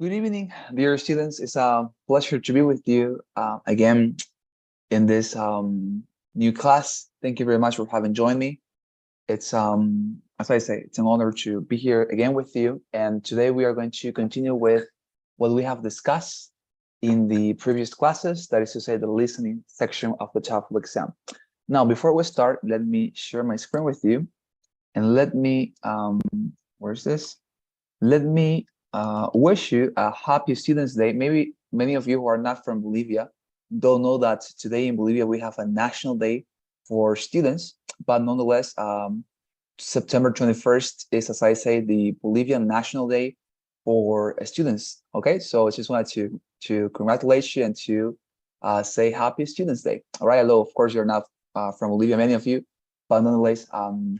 Good evening, dear students. It's a pleasure to be with you again in this new class. Thank you very much for having joined me. It's as I say, it's an honor to be here again with you. And today we are going to continue with what we have discussed in the previous classes. That is to say, the listening section of the TOEFL exam. Now, before we start, let me share my screen with you, and let me where's this? Let me wish you a happy Students' Day. Maybe many of you who are not from Bolivia don't know that today in Bolivia we have a national day for students, but nonetheless, September 21st is, as I say, the Bolivian National Day for students. Okay, so I just wanted to congratulate you and to say happy Students' Day. All right, although of course you're not from Bolivia, many of you, but nonetheless,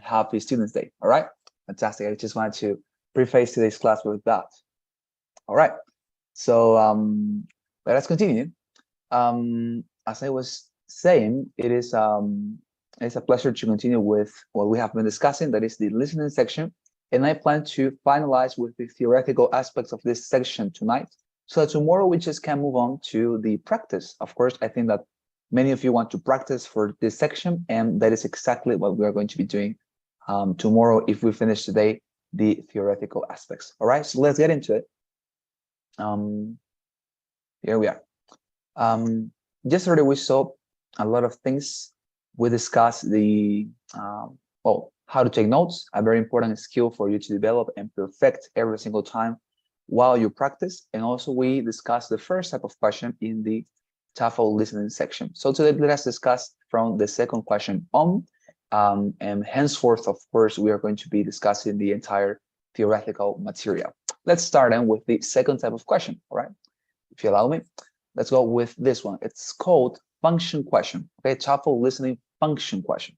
happy Students' Day. All right, fantastic. I just wanted to preface today's class with that. All right, so let us continue. As I was saying, it's a pleasure to continue with what we have been discussing, that is the listening section, and I plan to finalize with the theoretical aspects of this section tonight, so that tomorrow we just can move on to the practice. Of course, I think that many of you want to practice for this section, and that is exactly what we are going to be doing tomorrow if we finish today the theoretical aspects. All right, so let's get into it. Here we are. Yesterday we saw a lot of things. We discussed the how to take notes, a very important skill for you to develop and perfect every single time while you practice. And also we discussed the first type of question in the TOEFL listening section. So today let us discuss from the second question on. And henceforth, of course, we are going to be discussing the entire theoretical material. Let's start then with the second type of question, all right? If you allow me, let's go with this one. It's called function question, okay? TOEFL listening function question.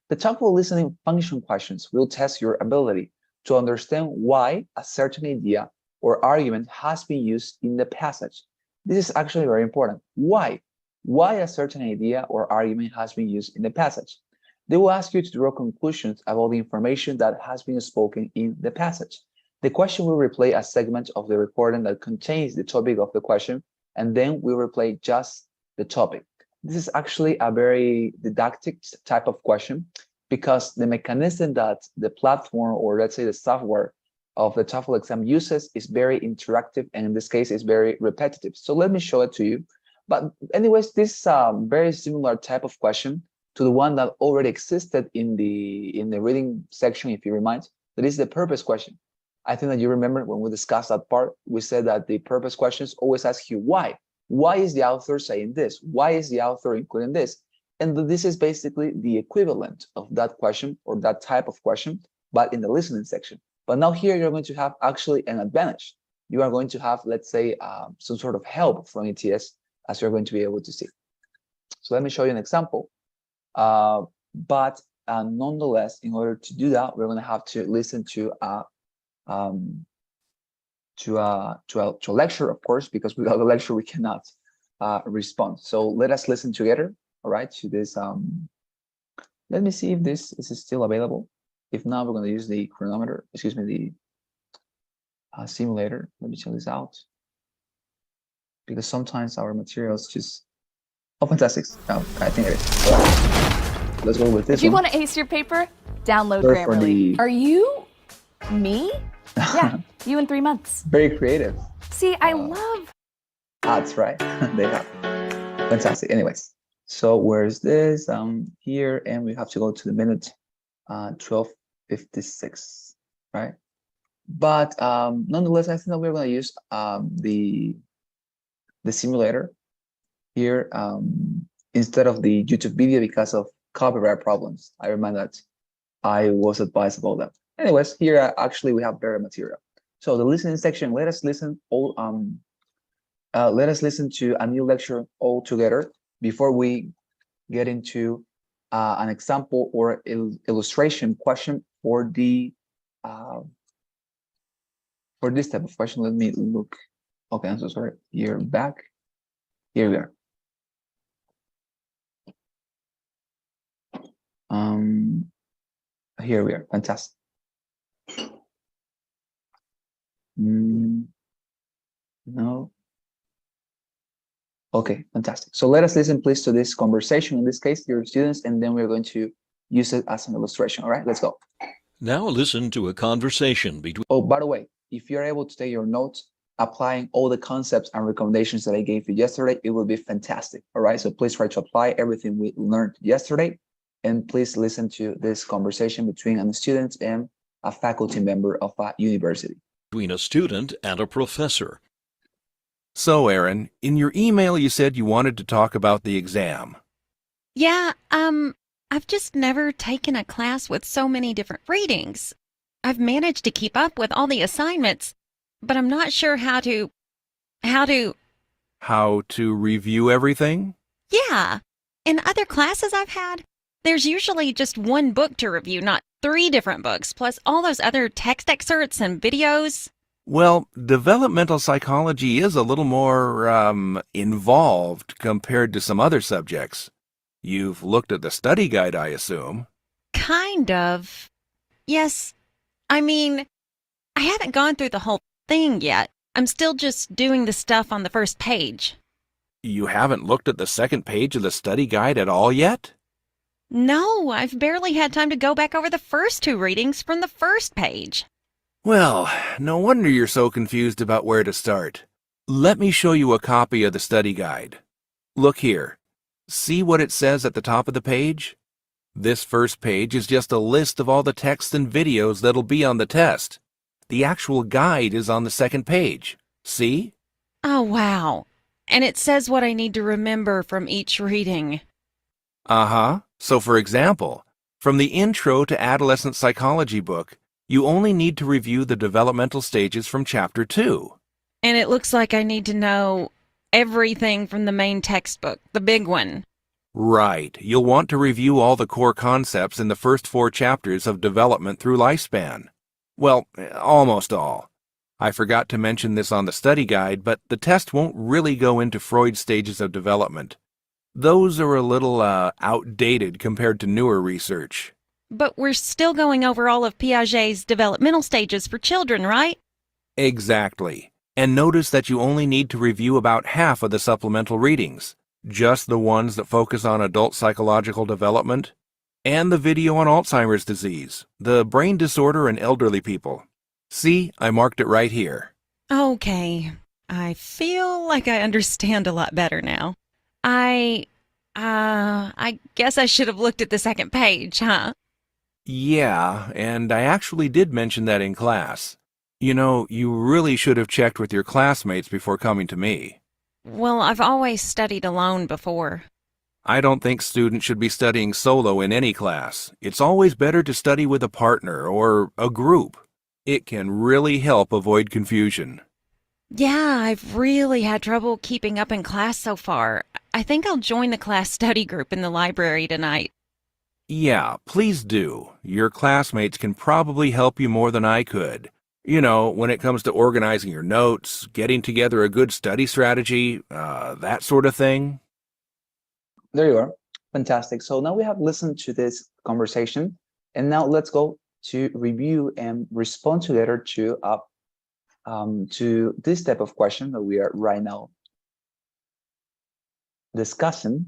The TOEFL listening function questions will test your ability to understand why a certain idea or argument has been used in the passage. This is actually very important. Why? Why a certain idea or argument has been used in the passage? They will ask you to draw conclusions about the information that has been spoken in the passage. The question will replay a segment of the recording that contains the topic of the question, and then we will replay just the topic. This is actually a very didactic type of question because the mechanism that the platform, or let's say the software of the TOEFL exam uses, is very interactive, and in this case is very repetitive. So let me show it to you. But anyways, this is a very similar type of question to the one that already existed in the reading section, if you remind. That is the purpose question. I think that you remember when we discussed that part, we said that the purpose questions always ask you why. Why is the author saying this? Why is the author including this? And this is basically the equivalent of that question or that type of question, but in the listening section. But now here you're going to have actually an advantage. You are going to have, let's say, some sort of help from ETS, as you're going to be able to see. So let me show you an example. But nonetheless, in order to do that, we're going to have to listen to a lecture, of course, because without a lecture we cannot respond. So let us listen together, all right, to this. Let me see if this is still available. If not, we're going to use the chronometer. Excuse me, the simulator. Let me check this out, because sometimes our materials just. Oh, fantastic! Oh, I think it is. All right. Let's go with this If you one. want to ace your paper, download Sorry for Grammarly. the- Are you me? Yeah, you in 3 months. Very creative. See, I love Ads, right? They have. Fantastic. Anyways, so where's this? Here, and we have to go to the minute 12:56, right? But nonetheless, I think that we're going to use the simulator here instead of the YouTube video because of copyright problems. I remind that I was advised about that. Anyways, here actually we have better material. So the listening section, let us listen to a new lecture all together before we get into an example or illustration question for the for this type of question. Let me look. Okay, I'm so sorry. Here back. Here we are. Here we are. Fantastic. No. Okay, fantastic. So let us listen, please, to this conversation, in this case, your students, and then we're going to use it as an illustration. All right, let's go. Now listen to a conversation between. Oh, by the way, if you're able to take your notes, applying all the concepts and recommendations that I gave you yesterday, it will be fantastic. All right, so please try to apply everything we learned yesterday, and please listen to this conversation between a student and a faculty member of a university. Between a student and a professor. So, Aaron, in your email you said you wanted to talk about the exam. Yeah, I've just never taken a class with so many different readings. I've managed to keep up with all the assignments, but I'm not sure how to. How to review everything? Yeah. In other classes I've had, there's usually just one book to review, not 3 different books, plus all those other text excerpts and videos. Well, developmental psychology is a little more, involved compared to some other subjects. You've looked at the study guide, I assume. Kind of. Yes. I mean, I haven't gone through the whole thing yet. I'm still just doing the stuff on the first page. You haven't looked at the second page of the study guide at all yet? No, I've barely had time to go back over the first 2 readings from the first page. Well, no wonder you're so confused about where to start. Let me show you a copy of the study guide. Look here. See what it says at the top of the page? This first page is just a list of all the texts and videos that'll be on the test. The actual guide is on the second page. See? Oh, wow. And it says what I need to remember from each reading. Uh-huh. So for example, from the Intro to Adolescent Psychology book, you only need to review the developmental stages from Chapter 2. And it looks like I need to know everything from the main textbook, the big one. Right. You'll want to review all the core concepts in the first 4 chapters of Development Through Lifespan. Well, almost all. I forgot to mention this on the study guide, but the test won't really go into Freud's stages of development. Those are a little, outdated compared to newer research. But we're still going over all of Piaget's developmental stages for children, right? Exactly. And notice that you only need to review about half of the supplemental readings, just the ones that focus on adult psychological development, and the video on Alzheimer's disease, the brain disorder in elderly people. See, I marked it right here. Okay. I feel like I understand a lot better now. I guess I should have looked at the second page, huh? Yeah, and I actually did mention that in class. You know, you really should have checked with your classmates before coming to me. Well, I've always studied alone before. I don't think students should be studying solo in any class. It's always better to study with a partner or a group. It can really help avoid confusion. Yeah, I've really had trouble keeping up in class so far. I think I'll join the class study group in the library tonight. Yeah, please do. Your classmates can probably help you more than I could. You know, when it comes to organizing your notes, getting together a good study strategy, that sort of thing. There you are. Fantastic. So now we have listened to this conversation, and now let's go to review and respond together to this type of question that we are right now discussing.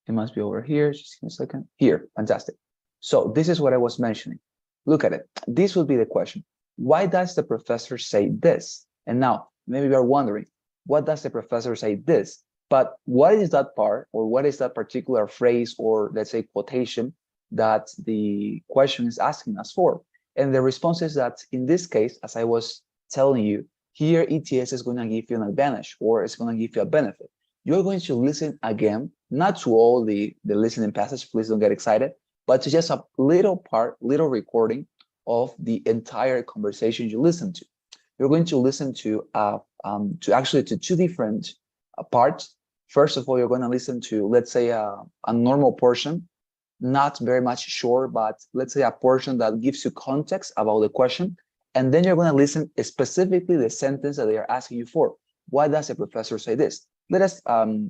It must be over here. Just give me a second. Here, fantastic. So this is what I was mentioning. Look at it. This will be the question. Why does the professor say this? And now, maybe you are wondering, what does the professor say this? But what is that part, or what is that particular phrase, or let's say quotation, that the question is asking us for? And the response is that in this case, as I was telling you, here ETS is going to give you an advantage, or it's going to give you a benefit. You're going to listen again, not to all the listening passage, please don't get excited, but to just a little part, little recording of the entire conversation you listen to. You're going to listen to actually to 2 different parts. First of all, you're going to listen to, let's say, a normal portion, not very much short, but let's say a portion that gives you context about the question. And then you're going to listen specifically the sentence that they are asking you for. Why does the professor say this? Let us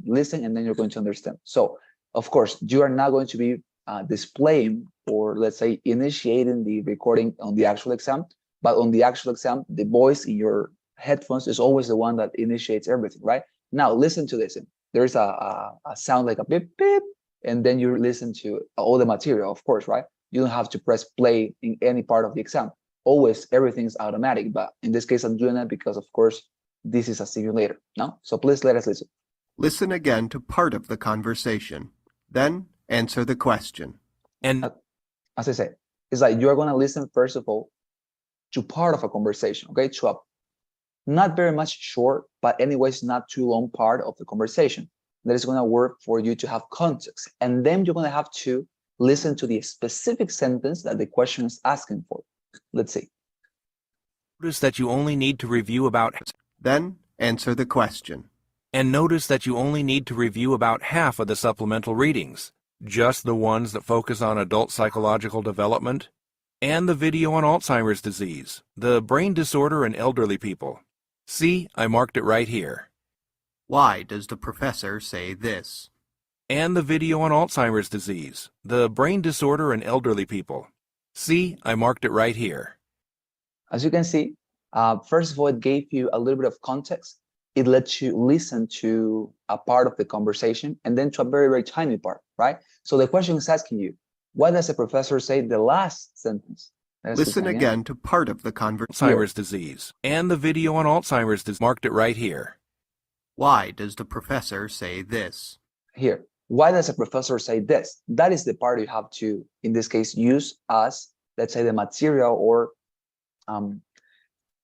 listen, and then you're going to understand. So, of course, you are not going to be displaying or let's say initiating the recording on the actual exam. But on the actual exam, the voice in your headphones is always the one that initiates everything, right? Now listen to this. There's a sound like a beep, beep, and then you listen to all the material, of course, right? You don't have to press play in any part of the exam. Always everything's automatic, but in this case, I'm doing that because, of course, this is a simulator, no? So please let us listen. Listen again to part of the conversation. Then answer the question. And As I said, it's like you're going to listen, first of all, to part of a conversation, okay? To a not very much short, but anyways, not too long part of the conversation that is going to work for you to have context. And then you're going to have to listen to the specific sentence that the question is asking for. Let's see. notice that you only need to review about Then answer the question. and notice that you only need to review about half of the supplemental readings, just the ones that focus on adult psychological development, and the video on Alzheimer's disease, the brain disorder in elderly people. See, I marked it right here. Why does the professor say this? And the video on Alzheimer's disease, the brain disorder in elderly people. See, I marked it right here. As you can see, first of all, it gave you a little bit of context. It lets you listen to a part of the conversation and then to a very, very tiny part, right? So the question is asking you, what does the professor say the last sentence? Listen again to part of the conversation. Alzheimer's disease, and the video on Alzheimer's disease, marked it right here. Why does the professor say this? Here, why does the professor say this? That is the part you have to, in this case, use as, let's say, the material, or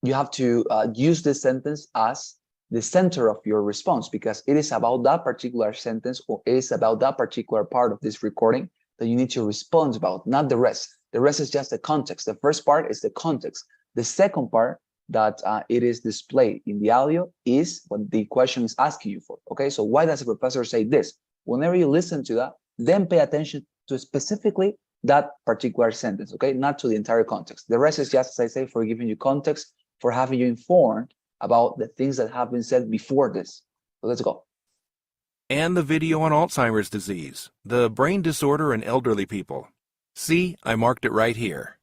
you have to use this sentence as the center of your response, because it is about that particular sentence, or it is about that particular part of this recording that you need to respond about, not the rest. The rest is just the context. The first part is the context. The second part that it is displayed in the audio is what the question is asking you for. Okay, so why does the professor say this? Whenever you listen to that, then pay attention to specifically that particular sentence, okay, not to the entire context. The rest is just, as I say, for giving you context, for having you informed about the things that have been said before this. So let's go. And the video on Alzheimer's disease, the brain disorder in elderly people. See, I marked it right here.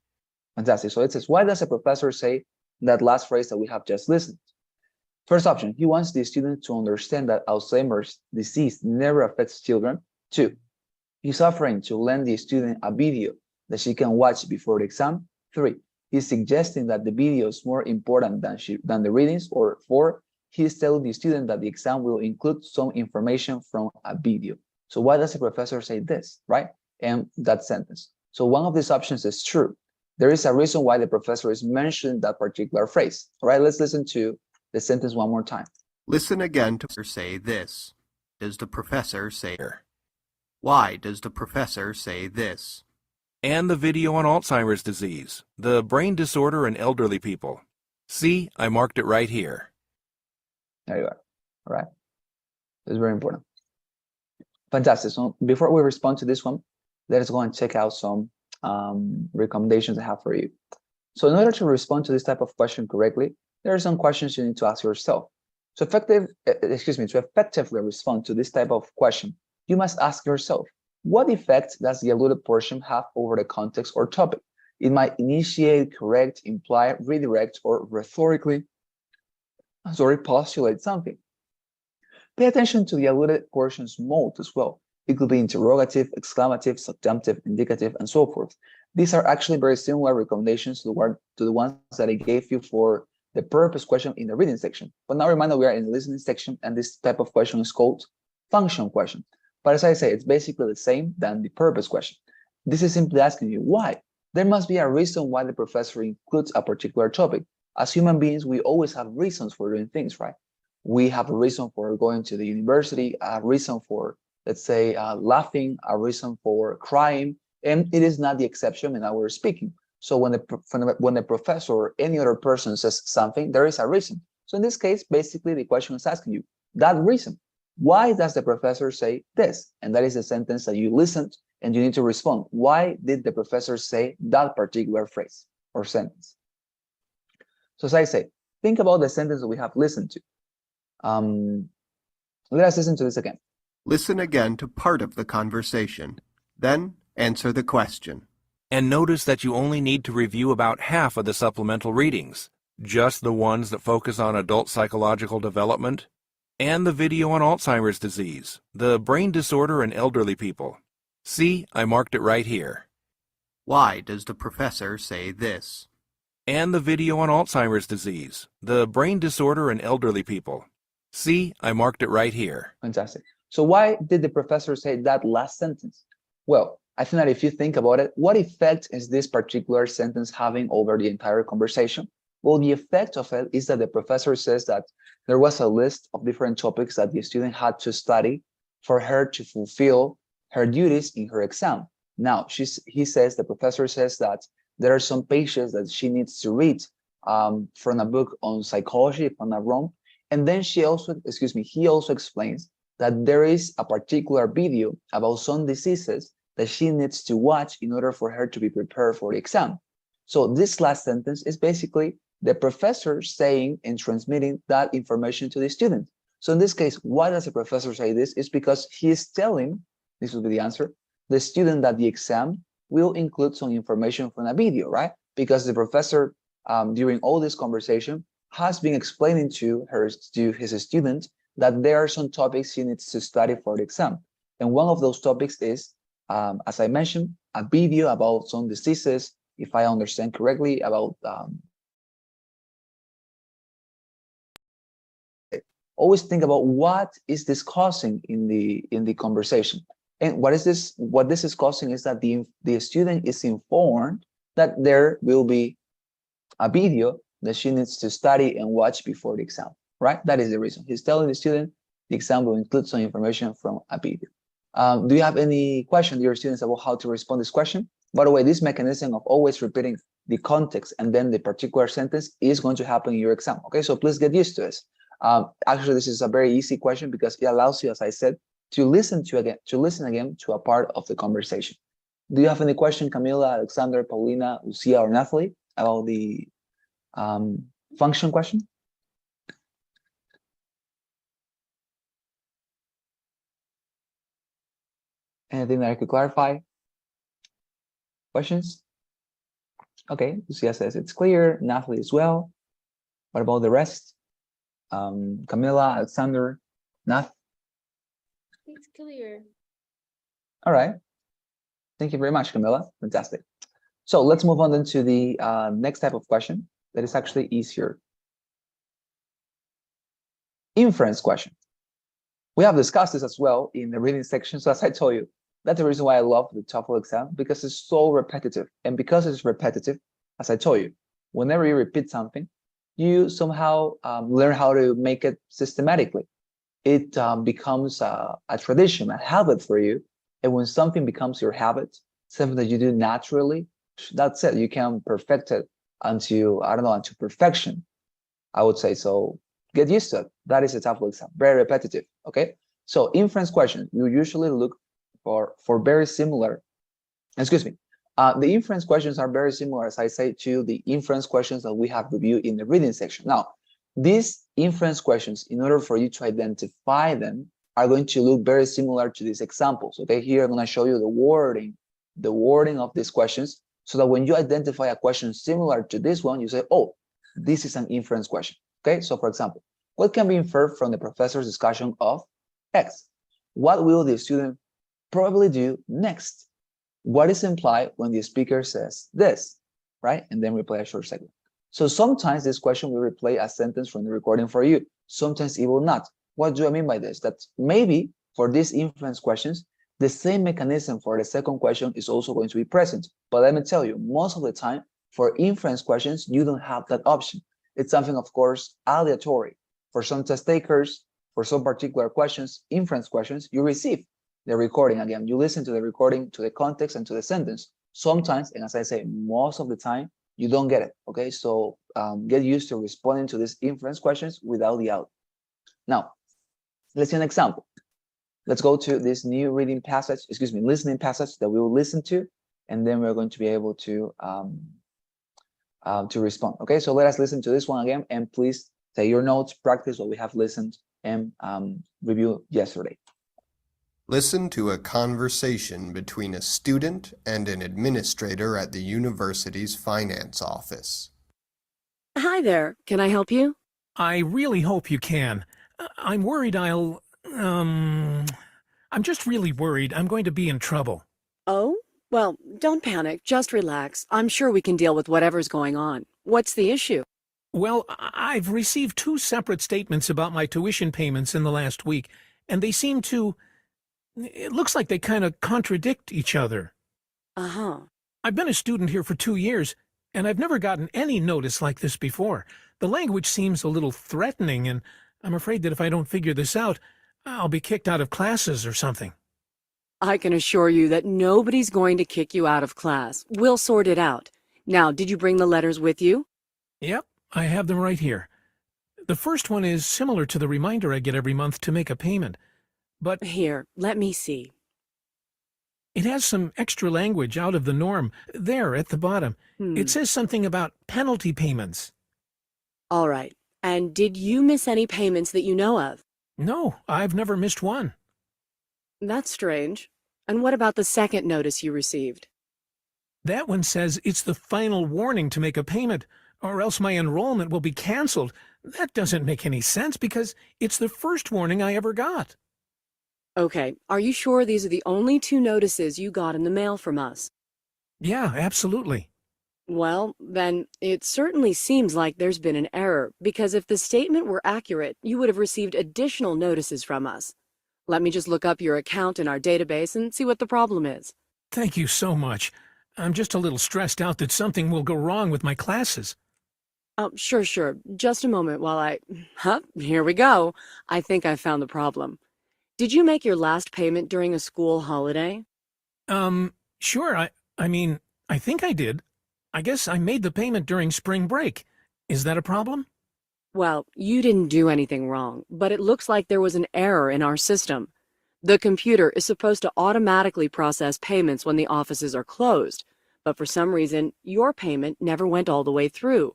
Fantastic. So it says, why does the professor say that last phrase that we have just listened? First option, he wants the student to understand that Alzheimer's disease never affects children. 2, he's offering to lend the student a video that she can watch before the exam. 3, he's suggesting that the video is more important than the readings. Or 4, he's telling the student that the exam will include some information from a video. So why does the professor say this, right? And that sentence. So one of these options is true. There is a reason why the professor is mentioning that particular phrase. All right, let's listen to the sentence one more time. Listen again to say this. Does the professor say here? Why does the professor say this? And the video on Alzheimer's disease, the brain disorder in elderly people. See, I marked it right here. There you are. All right. It's very important. Fantastic. So before we respond to this one, let us go and check out some recommendations I have for you. So in order to respond to this type of question correctly, there are some questions you need to ask yourself. To effectively respond to this type of question, you must ask yourself, what effect does the alluded portion have over the context or topic? It might initiate, correct, imply, redirect, or rhetorically, postulate something. Pay attention to the alluded portion's mode as well. It could be interrogative, exclamative, subjunctive, indicative, and so forth. These are actually very similar recommendations to the ones that I gave you for the purpose question in the reading section. But now remember, we are in the listening section, and this type of question is called function question. But as I say, it's basically the same than the purpose question. This is simply asking you why. There must be a reason why the professor includes a particular topic. As human beings, we always have reasons for doing things, right? We have a reason for going to the university, a reason for, let's say, laughing, a reason for crying, and it is not the exception in our speaking. So when the professor or any other person says something, there is a reason. So in this case, basically the question is asking you that reason. Why does the professor say this? And that is the sentence that you listened and you need to respond. Why did the professor say that particular phrase or sentence? So as I say, think about the sentence that we have listened to. Let us listen to this again. Listen again to part of the conversation. Then answer the question. And notice that you only need to review about half of the supplemental readings, just the ones that focus on adult psychological development, and the video on Alzheimer's disease, the brain disorder in elderly people. See, I marked it right here. Why does the professor say this? And the video on Alzheimer's disease, the brain disorder in elderly people. See, I marked it right here. Fantastic. So why did the professor say that last sentence? Well, I think that if you think about it, what effect is this particular sentence having over the entire conversation? Well, the effect of it is that the professor says that there was a list of different topics that the student had to study for her to fulfill her duties in her exam. Now, the professor says that there are some pages that she needs to read from a book on psychology, if I'm not wrong. And then he also explains that there is a particular video about some diseases that she needs to watch in order for her to be prepared for the exam. So this last sentence is basically the professor saying and transmitting that information to the student. So in this case, why does the professor say this? It's because he is telling, this will be the answer, the student that the exam will include some information from a video, right? Because the professor, during all this conversation, has been explaining to his student that there are some topics he needs to study for the exam. And one of those topics is, as I mentioned, a video about some diseases, if I understand correctly, about always think about what is this causing in the conversation. And what this is causing is that the student is informed that there will be a video that she needs to study and watch before the exam, right? That is the reason. He's telling the student the exam will include some information from a video. Do you have any question, dear students, about how to respond to this question? By the way, this mechanism of always repeating the context and then the particular sentence is going to happen in your exam, okay? So please get used to this. Actually, this is a very easy question because it allows you, as I said, to listen again to a part of the conversation. Do you have any question, Camila, Alexander, Paulina, Lucia, or Nathalie, about the function question? Anything that I could clarify? Questions? Okay, Lucia says it's clear. Nathalie as well. What about the rest? Camila, Alexander, Nath? It's clear. All right. Thank you very much, Camila. Fantastic. So let's move on then to the next type of question that is actually easier. Inference question. We have discussed this as well in the reading section. So as I told you, that's the reason why I love the TOEFL exam, because it's so repetitive. And because it's repetitive, as I told you, whenever you repeat something, you somehow learn how to make it systematically. It becomes a tradition, a habit for you. And when something becomes your habit, something that you do naturally, that's it. You can perfect it unto perfection, I would say. So get used to it. That is a TOEFL exam, very repetitive, okay? So inference questions, you usually look for very similar, the inference questions are very similar, as I say, to the inference questions that we have reviewed in the reading section. Now, these inference questions, in order for you to identify them, are going to look very similar to these examples. Okay, here I'm going to show you the wording of these questions, so that when you identify a question similar to this one, you say, oh, this is an inference question. Okay, so for example, what can be inferred from the professor's discussion of X? What will the student probably do next? What is implied when the speaker says this, right? And then we play a short segment. So sometimes this question will replay a sentence from the recording for you. Sometimes it will not. What do I mean by this? That maybe for these inference questions, the same mechanism for the second question is also going to be present. But let me tell you, most of the time, for inference questions, you don't have that option. It's something, of course, aleatory. For some test takers, for some particular questions, inference questions, you receive the recording again. You listen to the recording, to the context, and to the sentence. Sometimes, and as I say, most of the time, you don't get it, okay? So get used to responding to these inference questions without the out. Now, let's see an example. Let's go to this new listening passage that we will listen to, and then we're going to be able to respond. Okay, so let us listen to this one again, and please take your notes, practice what we have listened and reviewed yesterday. Listen to a conversation between a student and an administrator at the university's finance office. Hi there. Can I help you? I really hope you can. I'm worried I'm just really worried I'm going to be in trouble. Oh, well, don't panic. Just relax. I'm sure we can deal with whatever's going on. What's the issue? Well, I've received two separate statements about my tuition payments in the last week, and they seem to. It looks like they kind of contradict each other. Uh-huh. I've been a student here for 2 years, and I've never gotten any notice like this before. The language seems a little threatening, and I'm afraid that if I don't figure this out, I'll be kicked out of classes or something. I can assure you that nobody's going to kick you out of class. We'll sort it out. Now, did you bring the letters with you? Yep, I have them right here. The first one is similar to the reminder I get every month to make a payment, but Here, let me see. it has some extra language out of the norm there at the bottom. It says something about penalty payments. All right. And did you miss any payments that you know of? No, I've never missed one. That's strange. And what about the second notice you received? That one says it's the final warning to make a payment, or else my enrollment will be canceled. That doesn't make any sense because it's the first warning I ever got. Okay, are you sure these are the only two notices you got in the mail from us? Yeah, absolutely. Well, then, it certainly seems like there's been an error, because if the statement were accurate, you would have received additional notices from us. Let me just look up your account in our database and see what the problem is. Thank you so much. I'm just a little stressed out that something will go wrong with my classes. Oh, sure. Just a moment while here we go. I think I found the problem. Did you make your last payment during a school holiday? Sure, I think I did. I guess I made the payment during spring break. Is that a problem? Well, you didn't do anything wrong, but it looks like there was an error in our system. The computer is supposed to automatically process payments when the offices are closed, but for some reason, your payment never went all the way through.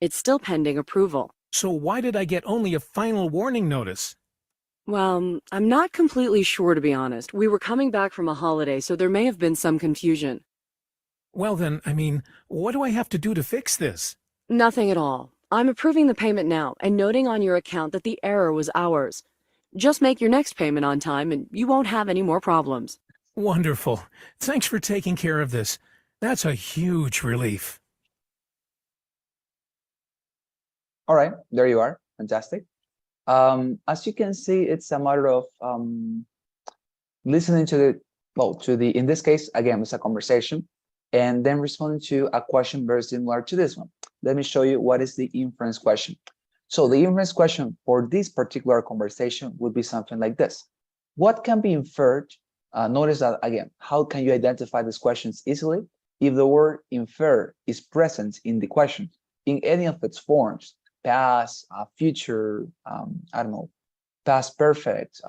It's still pending approval. So why did I get only a final warning notice? Well, I'm not completely sure, to be honest. We were coming back from a holiday, so there may have been some confusion. Well then, what do I have to do to fix this? Nothing at all. I'm approving the payment now and noting on your account that the error was ours. Just make your next payment on time and you won't have any more problems. Wonderful. Thanks for taking care of this. That's a huge relief. All right, there you are. Fantastic. As you can see, it's a matter of listening to in this case, again, it's a conversation, and then responding to a question very similar to this one. Let me show you what is the inference question. So the inference question for this particular conversation would be something like this. What can be inferred? Notice that, again, how can you identify these questions easily? If the word infer is present in the question, in any of its forms, past, future, I don't know, past perfect,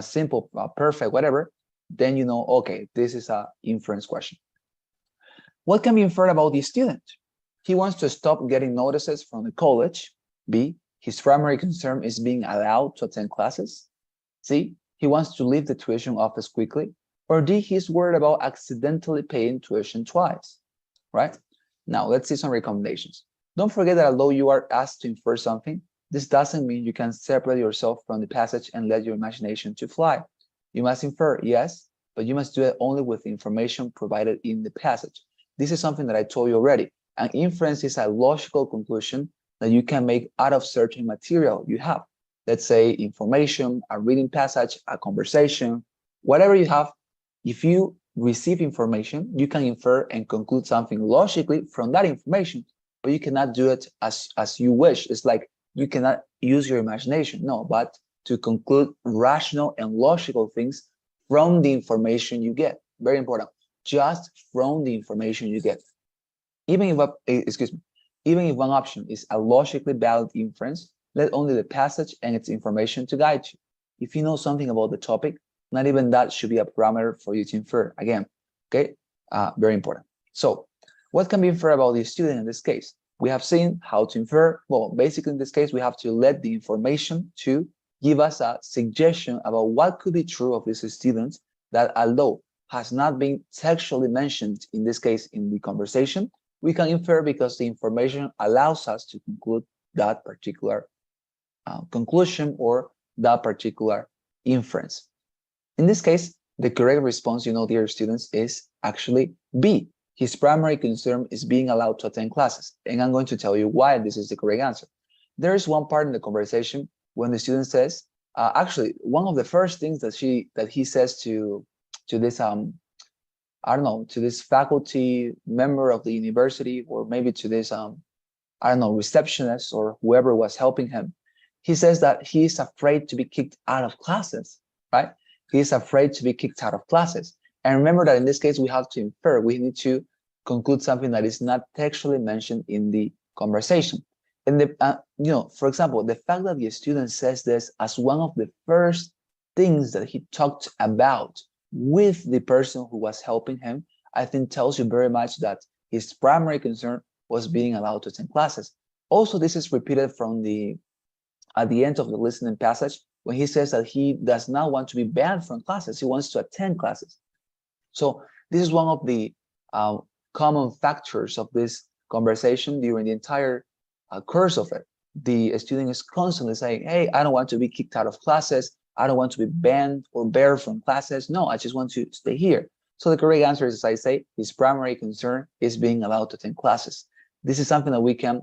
simple, perfect, whatever, then you know, okay, this is an inference question. What can be inferred about the student? He wants to stop getting notices from the college. B, his primary concern is being allowed to attend classes. C, he wants to leave the tuition office quickly. Or D, he's worried about accidentally paying tuition twice, right? Now, let's see some recommendations. Don't forget that although you are asked to infer something, this doesn't mean you can separate yourself from the passage and let your imagination to fly. You must infer, yes, but you must do it only with the information provided in the passage. This is something that I told you already. An inference is a logical conclusion that you can make out of certain material you have. Let's say information, a reading passage, a conversation, whatever you have. If you receive information, you can infer and conclude something logically from that information, but you cannot do it as you wish. It's like you cannot use your imagination, no, but to conclude rational and logical things from the information you get. Very important. Just from the information you get. Even if one option is a logically valid inference, let only the passage and its information to guide you. If you know something about the topic, not even that should be a parameter for you to infer. Again, okay, very important. So what can be inferred about the student in this case? We have seen how to infer. Well, basically in this case, we have to let the information to give us a suggestion about what could be true of this student that, although has not been textually mentioned, in this case in the conversation, we can infer because the information allows us to conclude that particular conclusion or that particular inference. In this case, the correct response, dear students, is actually B. His primary concern is being allowed to attend classes. And I'm going to tell you why this is the correct answer. There is one part in the conversation when the student says, actually, one of the first things that he says to this I don't know, to this faculty member of the university, or maybe to this I don't know, receptionist or whoever was helping him, he says that he is afraid to be kicked out of classes, right? He is afraid to be kicked out of classes. And remember that in this case, we have to infer, we need to conclude something that is not textually mentioned in the conversation. And for example, the fact that the student says this as one of the first things that he talked about with the person who was helping him, I think tells you very much that his primary concern was being allowed to attend classes. Also, this is repeated from at the end of the listening passage when he says that he does not want to be banned from classes. He wants to attend classes. So this is one of the common factors of this conversation during the entire course of it. The student is constantly saying, hey, I don't want to be kicked out of classes. I don't want to be banned or barred from classes. No, I just want to stay here. So the correct answer is, as I say, his primary concern is being allowed to attend classes. This is something that we can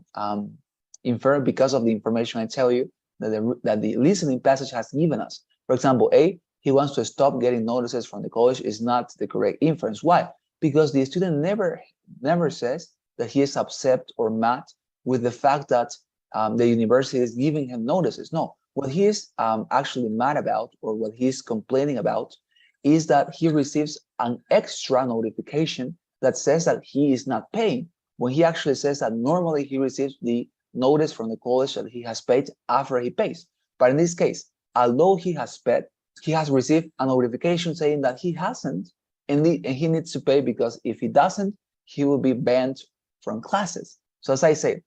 infer because of the information I tell you that the listening passage has given us. For example, A, he wants to stop getting notices from the college is not the correct inference. Why? Because the student never says that he is upset or mad with the fact that the university is giving him notices. No, what he is actually mad about, or what he is complaining about, is that he receives an extra notification that says that he is not paying, when he actually says that normally he receives the notice from the college that he has paid after he pays. But in this case, although he has paid, he has received a notification saying that he hasn't, and he needs to pay, because if he doesn't, he will be banned from classes. So as I say,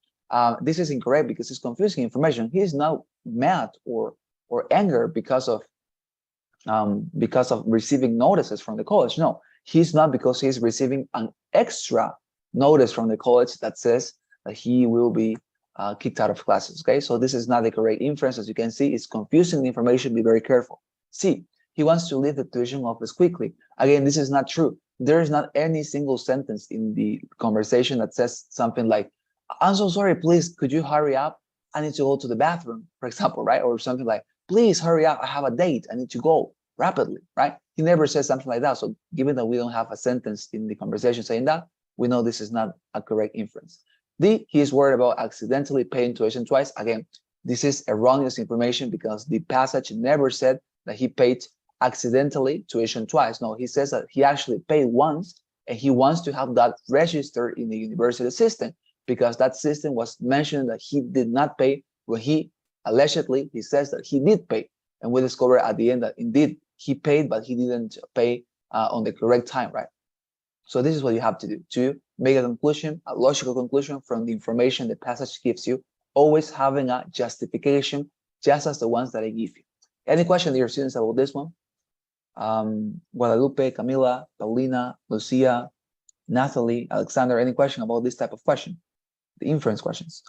this is incorrect because it's confusing information. He is not mad or angry because of receiving notices from the college. No, he's not, because he's receiving an extra notice from the college that says that he will be kicked out of classes. Okay, so this is not the correct inference. As you can see, it's confusing information. Be very careful. C, he wants to leave the tuition office quickly. Again, this is not true. There is not any single sentence in the conversation that says something like, I'm so sorry, please, could you hurry up? I need to go to the bathroom, for example, right? Or something like, please hurry up, I have a date, I need to go rapidly, right? He never says something like that. So given that we don't have a sentence in the conversation saying that, we know this is not a correct inference. D, he is worried about accidentally paying tuition twice. Again, this is erroneous information because the passage never said that he paid accidentally tuition twice. No, he says that he actually paid once, and he wants to have that registered in the university system, because that system was mentioning that he did not pay when he says that he did pay. And we discover at the end that indeed he paid, but he didn't pay on the correct time, right? So this is what you have to do to make a conclusion, a logical conclusion from the information the passage gives you, always having a justification, just as the ones that I give you. Any question, dear students, about this one? Guadalupe, Camila, Paulina, Lucia, Natalie, Alexander, any question about this type of question? The inference questions.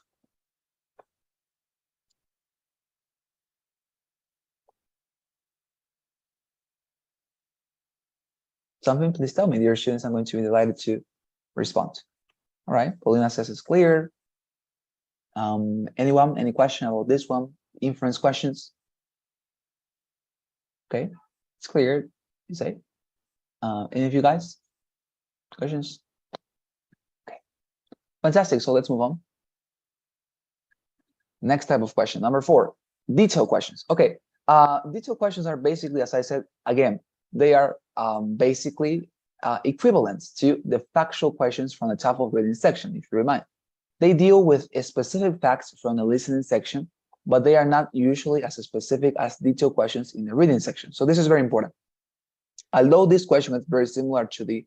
Something, please tell me, dear students. I'm going to be delighted to respond. All right, Paulina says it's clear. Anyone, any question about this one? Inference questions? Okay, it's clear, you say. Any of you guys? Questions? Okay, fantastic. So let's move on. Next type of question, number 4, detailed questions. Okay, detailed questions are basically, as I said, again, they are basically equivalent to the factual questions from the top of reading section, if you remind. They deal with specific facts from the listening section, but they are not usually as specific as detailed questions in the reading section. So this is very important. Although this question is very similar to the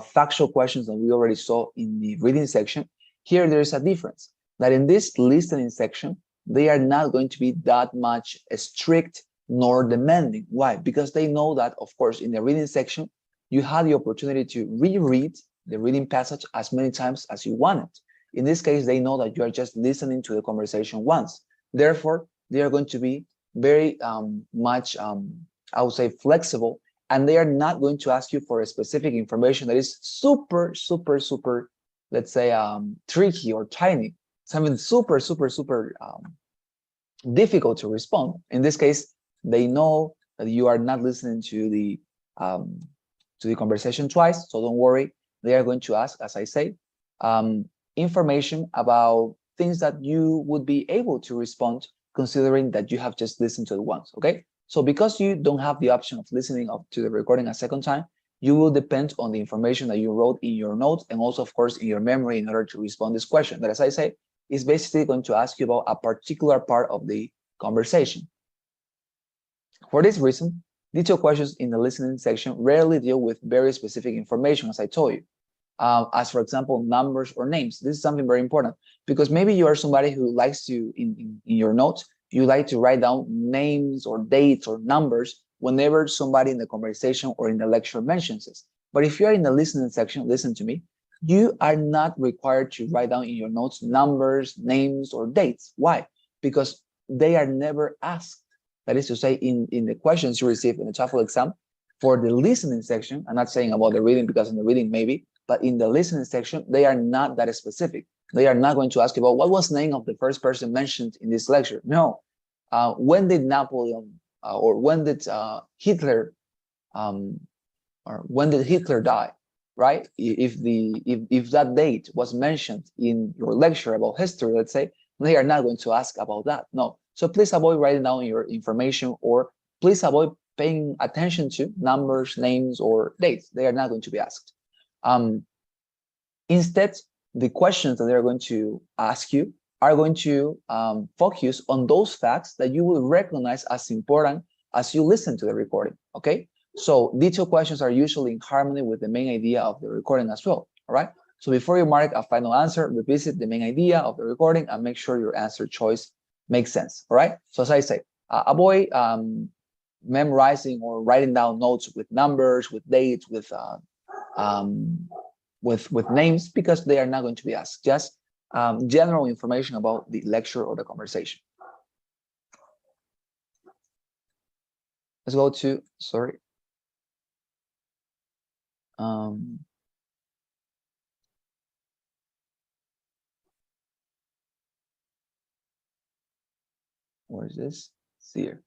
factual questions that we already saw in the reading section, here there is a difference, that in this listening section, they are not going to be that much strict nor demanding. Why? Because they know that, of course, in the reading section, you had the opportunity to reread the reading passage as many times as you wanted. In this case, they know that you are just listening to the conversation once. Therefore, they are going to be very much, I would say, flexible, and they are not going to ask you for a specific information that is super, super, super, let's say, tricky or tiny, something super, super, super difficult to respond. In this case, they know that you are not listening to the conversation twice, so don't worry. They are going to ask, as I say, information about things that you would be able to respond, considering that you have just listened to it once. Okay, so because you don't have the option of listening up to the recording a second time, you will depend on the information that you wrote in your notes and also, of course, in your memory in order to respond this question that, as I say, is basically going to ask you about a particular part of the conversation. For this reason, detailed questions in the listening section rarely deal with very specific information, as I told you, as for example, numbers or names. This is something very important because maybe you are somebody who likes to, in your notes, you like to write down names or dates or numbers whenever somebody in the conversation or in the lecture mentions it. But if you are in the listening section, listen to me, you are not required to write down in your notes numbers, names, or dates. Why? Because they are never asked. That is to say, in the questions you receive in the TOEFL exam, for the listening section, I'm not saying about the reading because in the reading maybe, but in the listening section, they are not that specific. They are not going to ask you about what was the name of the first person mentioned in this lecture. No. When did Napoleon or when did Hitler or when did Hitler die? Right? If that date was mentioned in your lecture about history, let's say, they are not going to ask about that. No. So please avoid writing down your information, or please avoid paying attention to numbers, names, or dates. They are not going to be asked. Instead, the questions that they're going to ask you are going to focus on those facts that you will recognize as important as you listen to the recording. Okay? So detailed questions are usually in harmony with the main idea of the recording as well. All right? So before you mark a final answer, revisit the main idea of the recording and make sure your answer choice makes sense. All right? So as I say, avoid memorizing or writing down notes with numbers, with dates, with names, because they are not going to be asked. Just general information about the lecture or the conversation. Let's go to, sorry. Where is this? It's here.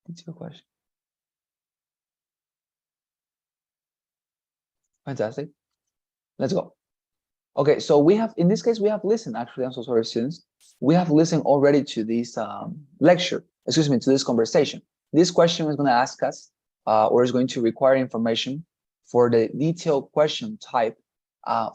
It's your question. Fantastic. Let's go. Okay, so we have, in this case, we have listened. Actually, I'm so sorry, students. We have listened already to this lecture, excuse me, to this conversation. This question is going to ask us, or is going to require information for the detailed question type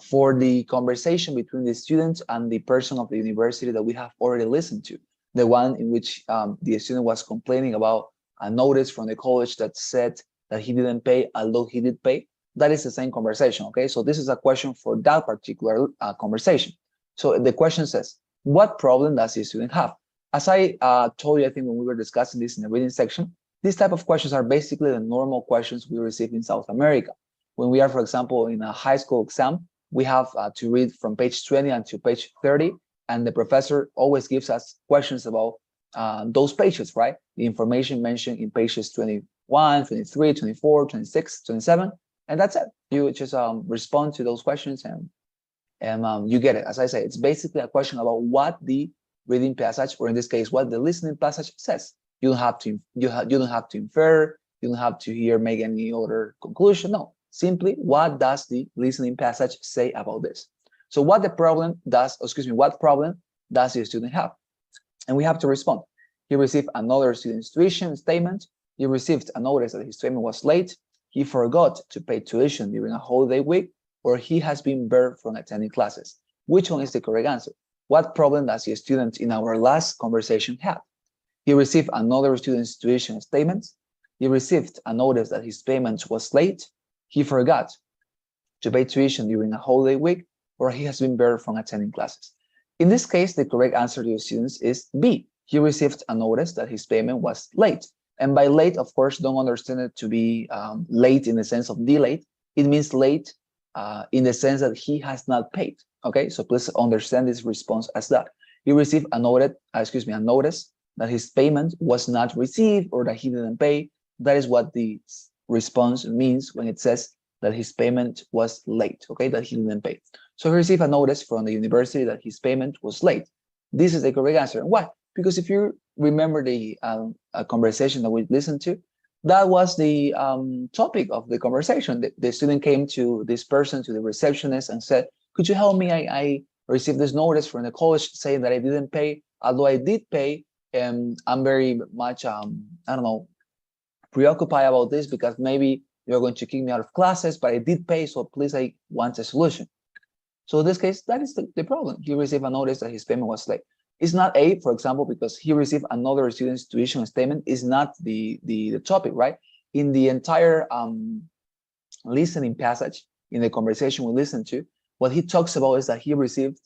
for the conversation between the student and the person of the university that we have already listened to. The one in which the student was complaining about a notice from the college that said that he didn't pay, although he did pay. That is the same conversation, okay? So this is a question for that particular conversation. So the question says, what problem does the student have? As I told you, I think when we were discussing this in the reading section, these type of questions are basically the normal questions we receive in South America. When we are, for example, in a high school exam, we have to read from page 20 until page 30, and the professor always gives us questions about those pages, right? The information mentioned in pages 21, 23, 24, 26, 27, and that's it. You just respond to those questions and you get it. As I say, it's basically a question about what the reading passage, or in this case, what the listening passage says. You don't have to you don't have to infer. You don't have to here make any other conclusion. No, simply what does the listening passage say about this? So what problem does the student have? And we have to respond. He received another student's tuition statement. He received a notice that his statement was late. He forgot to pay tuition during a holiday week, or he has been barred from attending classes. Which one is the correct answer? What problem does the student in our last conversation have? He received another student's tuition statement. He received a notice that his payment was late. He forgot to pay tuition during a holiday week, or he has been barred from attending classes? In this case, the correct answer to your students is B. He received a notice that his payment was late. And by late, of course, don't understand it to be late in the sense of delayed. It means late in the sense that he has not paid. Okay, so please understand this response as that. He received a notice that his payment was not received or that he didn't pay. That is what the response means when it says that his payment was late, okay, that he didn't pay. So he received a notice from the university that his payment was late. This is the correct answer. And why? Because if you remember the conversation that we listened to, that was the topic of the conversation. The student came to this person, to the receptionist, and said, could you help me? I received this notice from the college saying that I didn't pay, although I did pay, and I'm very much, I don't know, preoccupied about this because maybe you're going to kick me out of classes, but I did pay, so please, I want a solution. So in this case, that is the problem. He received a notice that his payment was late. It's not A, for example, because he received another student's tuition statement is not the topic, right? In the entire listening passage, in the conversation we listened to, what he talks about is that he received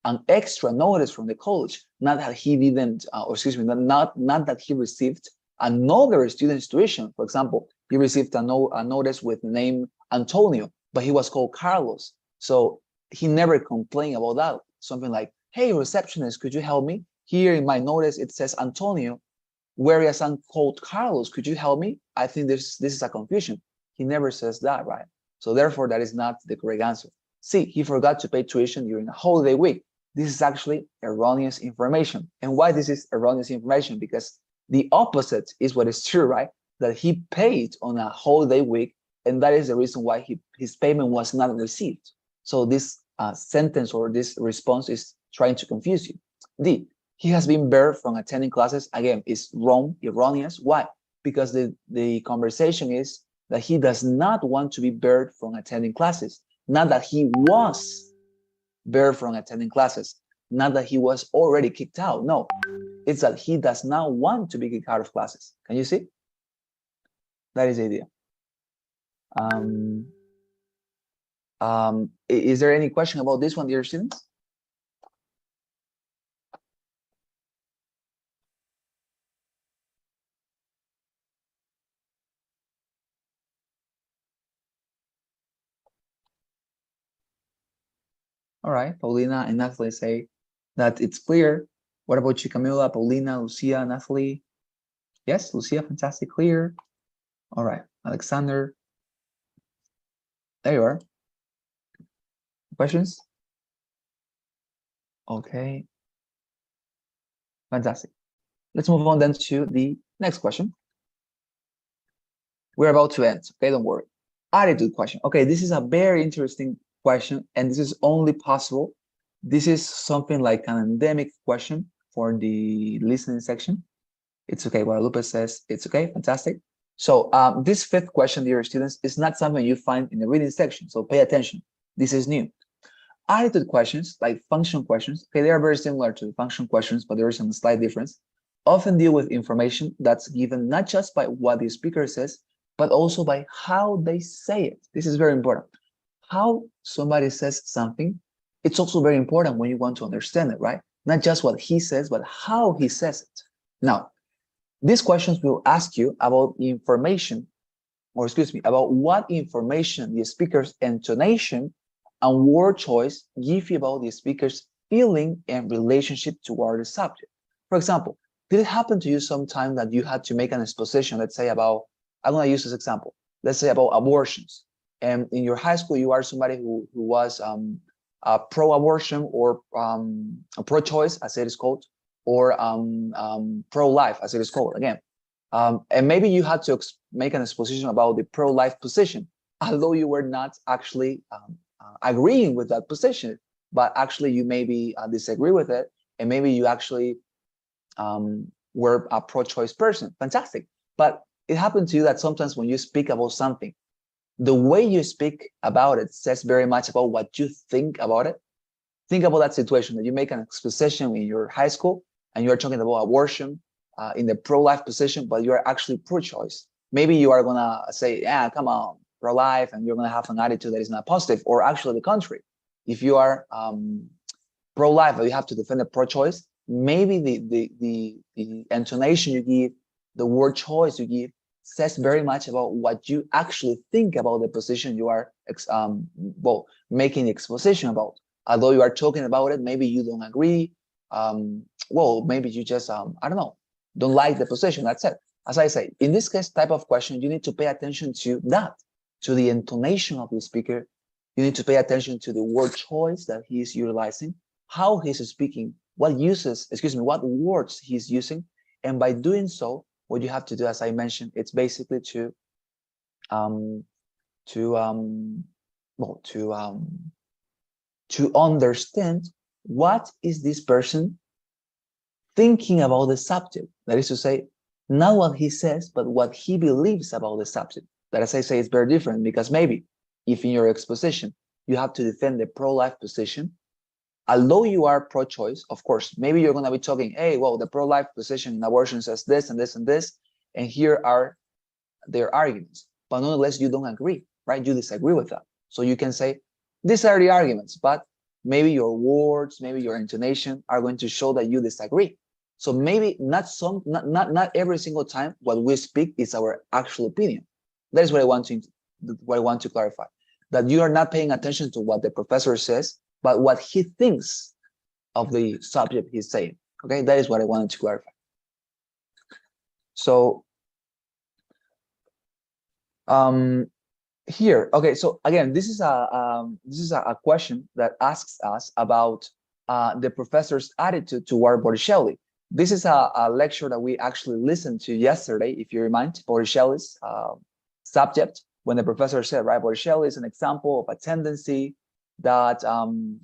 an extra notice from the college, not that he didn't, or excuse me, not that he received another student's tuition. For example, he received a notice with the name Antonio, but he was called Carlos. So he never complained about that. Something like, hey, receptionist, could you help me? Here in my notice, it says Antonio, whereas I'm called Carlos. Could you help me? I think this is a confusion. He never says that, right? So therefore, that is not the correct answer. C, he forgot to pay tuition during a holiday week. This is actually erroneous information. And why this is erroneous information? Because the opposite is what is true, right? That he paid on a holiday week, and that is the reason why his payment was not received. So this sentence or this response is trying to confuse you. D, he has been barred from attending classes. Again, is wrong, erroneous. Why? Because the conversation is that he does not want to be barred from attending classes. Not that he was barred from attending classes. Not that he was already kicked out. No, it's that he does not want to be kicked out of classes. Can you see? That is the idea. Is there any question about this one, dear students? All right, Paulina and Natalie say that it's clear. What about you, Camila, Paulina, Lucia, Natalie? Yes, Lucia, fantastic, clear. All right, Alexander. There you are. Questions? Okay. Fantastic. Let's move on then to the next question. We're about to end, okay, don't worry. Attitude question. Okay, this is a very interesting question, and this is only possible. This is something like an endemic question for the listening section. It's okay. Guadalupe says it's okay. Fantastic. So this fifth question, dear students, is not something you find in the reading section. So pay attention. This is new. Attitude questions, like function questions, okay, they are very similar to the function questions, but there is some slight difference, often deal with information that's given not just by what the speaker says, but also by how they say it. This is very important. How somebody says something, it's also very important when you want to understand it, right? Not just what he says, but how he says it. Now, these questions will ask you about information, or excuse me, about what information the speaker's intonation and word choice give you about the speaker's feeling and relationship toward the subject. For example, did it happen to you sometime that you had to make an exposition, let's say about, I'm going to use this example, let's say about abortions. And in your high school, you are somebody who was pro-abortion or pro-choice, as it is called, or pro-life, as it is called, again. And maybe you had to make an exposition about the pro-life position, although you were not actually agreeing with that position, but actually you maybe disagree with it, and maybe you actually were a pro-choice person. Fantastic. But it happened to you that sometimes when you speak about something, the way you speak about it says very much about what you think about it. Think about that situation that you make an exposition in your high school and you're talking about abortion in the pro-life position, but you're actually pro-choice. Maybe you are gonna say, yeah, come on, pro-life, and you're gonna have an attitude that is not positive, or actually the contrary. if you are pro-life, you have to defend the pro-choice. Maybe the intonation you give, the word choice you give, says very much about what you actually think about the position you are making exposition about. Although you are talking about it, maybe you don't agree. Maybe you just I don't know, don't like the position. That's it. As I say, in this case type of question, you need to pay attention to that, to the intonation of the speaker. You need to pay attention to the word choice that he is utilizing, how he's speaking, what words he's using. And by doing so, what you have to do, as I mentioned, it's basically to understand what is this person thinking about the subject. That is to say, not what he says, but what he believes about the subject. That, as I say, is very different, because maybe if in your exposition you have to defend the pro-life position, although you are pro-choice, of course, maybe you're going to be talking, hey, well, the pro-life position in abortion says this and this and this, and here are their arguments. But nonetheless, you don't agree, right? You disagree with that. So you can say, these are the arguments, but maybe your words, maybe your intonation are going to show that you disagree. So maybe not every single time what we speak is our actual opinion. That is what I want to clarify. That you are not paying attention to what the professor says, but what he thinks of the subject he's saying. Okay, that is what I wanted to clarify. So here, okay, so again, this is a question that asks us about the professor's attitude toward Botticelli. This is a lecture that we actually listened to yesterday, if you remind, Botticelli's subject, when the professor said, right, Botticelli is an example of a tendency that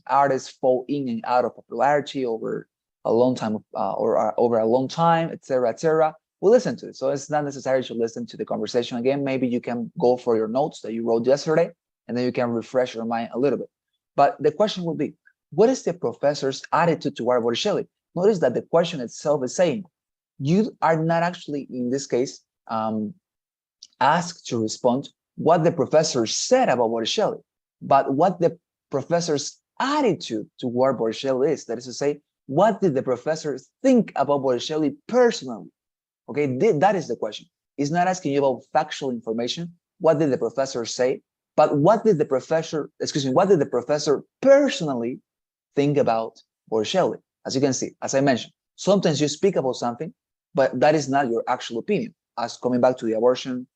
artists fall in and out of popularity over a long time, over a long time, etc., etc. We'll listen to it. So it's not necessary to listen to the conversation again. Maybe you can go for your notes that you wrote yesterday, and then you can refresh your mind a little bit. But the question will be, what is the professor's attitude toward Botticelli? Notice that the question itself is saying, you are not actually, in this case, asked to respond what the professor said about Botticelli, but what the professor's attitude toward Botticelli is. That is to say, what did the professor think about Botticelli personally? Okay, that is the question. It's not asking you about factual information. What did the professor say? But what did the professor personally think about Botticelli? As you can see, as I mentioned, sometimes you speak about something, but that is not your actual opinion. As coming back to the abortion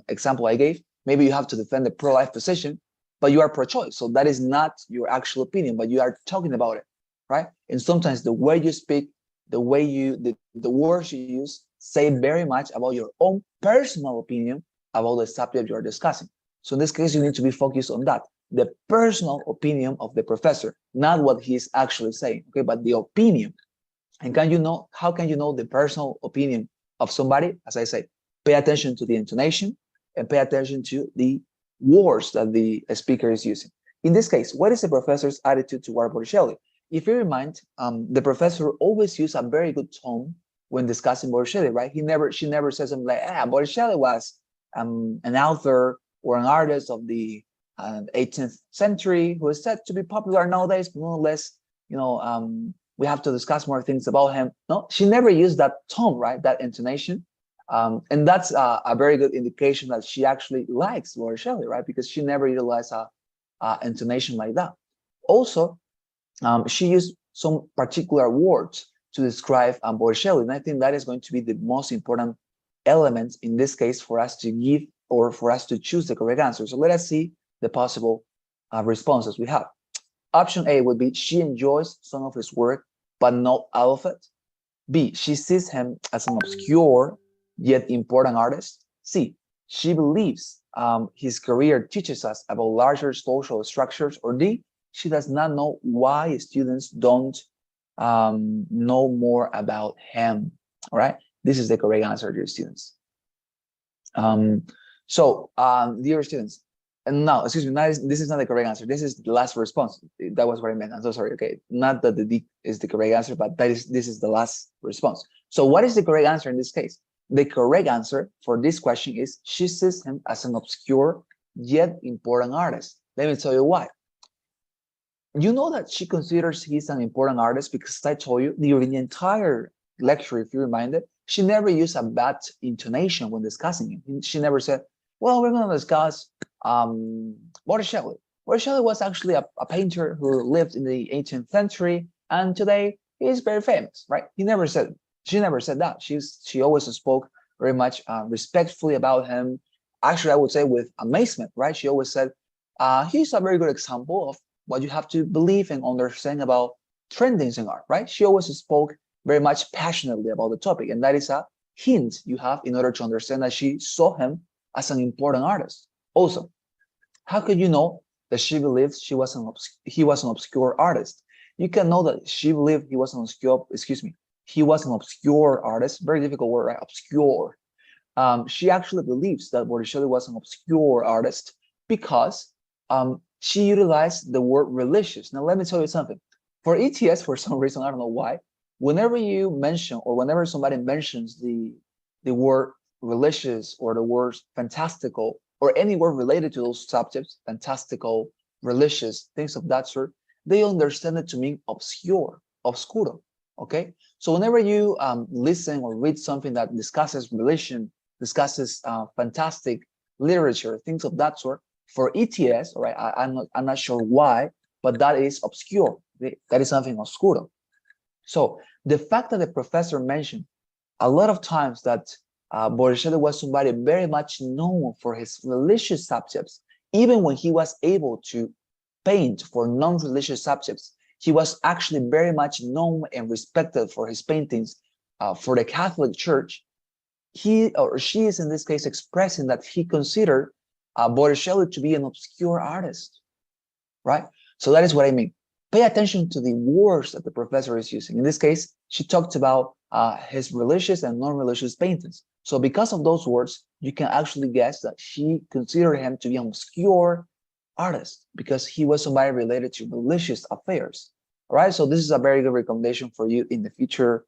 example I gave, maybe you have to defend the pro-life position, but you are pro-choice. So that is not your actual opinion, but you are talking about it, right? And sometimes the way you speak, the way the words you use say very much about your own personal opinion about the subject you are discussing. So in this case, you need to be focused on that, the personal opinion of the professor, not what he's actually saying, okay, but the opinion. And how can you know the personal opinion of somebody? As I say, pay attention to the intonation and pay attention to the words that the speaker is using. In this case, what is the professor's attitude toward Botticelli? If you remind, the professor always used a very good tone when discussing Botticelli, right? She never says something like, Botticelli was an author or an artist of the 18th century who is said to be popular nowadays, but nonetheless, we have to discuss more things about him. No, she never used that tone, right? That intonation. And that's a very good indication that she actually likes Botticelli, right? Because she never utilized a intonation like that. Also, she used some particular words to describe Botticelli, and I think that is going to be the most important element in this case for us to give or for us to choose the correct answer. So let us see the possible responses we have. Option A would be, she enjoys some of his work, but not all of it. B, she sees him as an obscure yet important artist. C, she believes his career teaches us about larger social structures. Or D, she does not know why students don't know more about him. All right, this is the correct answer, dear students. Dear students, and now, excuse me, this is not the correct answer. This is the last response. That was what I meant. I'm so sorry. Okay, not that the D is the correct answer, but this is the last response. So what is the correct answer in this case? The correct answer for this question is, she sees him as an obscure yet important artist. Let me tell you why. You know that she considers he's an important artist because, as I told you, during the entire lecture, if you're reminded, she never used a bad intonation when discussing him. She never said, well, we're going to discuss Botticelli. Botticelli was actually a painter who lived in the 18th century, and today he is very famous, right? She never said that. She always spoke very much respectfully about him. Actually, I would say with amazement, right? She always said, he's a very good example of what you have to believe and understand about trendings in art, right? She always spoke very much passionately about the topic, and that is a hint you have in order to understand that she saw him as an important artist. Also, how could you know that she believed he was an obscure artist? You can know that she believed he was an obscure artist. Very difficult word, right? Obscure. She actually believes that Botticelli was an obscure artist because she utilized the word religious. Now, let me tell you something. For ETS, for some reason, I don't know why, whenever you mention or whenever somebody mentions the word religious or the words fantastical or any word related to those subjects, fantastical, religious, things of that sort, they understand it to mean obscure, obscuro, okay? So whenever you listen or read something that discusses religion, discusses fantastic literature, things of that sort, for ETS, all right, I'm not sure why, but that is obscure. That is something oscuro. So the fact that the professor mentioned a lot of times that Botticelli was somebody very much known for his religious subjects, even when he was able to paint for non-religious subjects, he was actually very much known and respected for his paintings for the Catholic Church. He or she is in this case expressing that he considered Botticelli to be an obscure artist, right? So that is what I mean. Pay attention to the words that the professor is using. In this case, she talked about his religious and non-religious paintings. So because of those words, you can actually guess that she considered him to be an obscure artist because he was somebody related to religious affairs. All right, so this is a very good recommendation for you in the future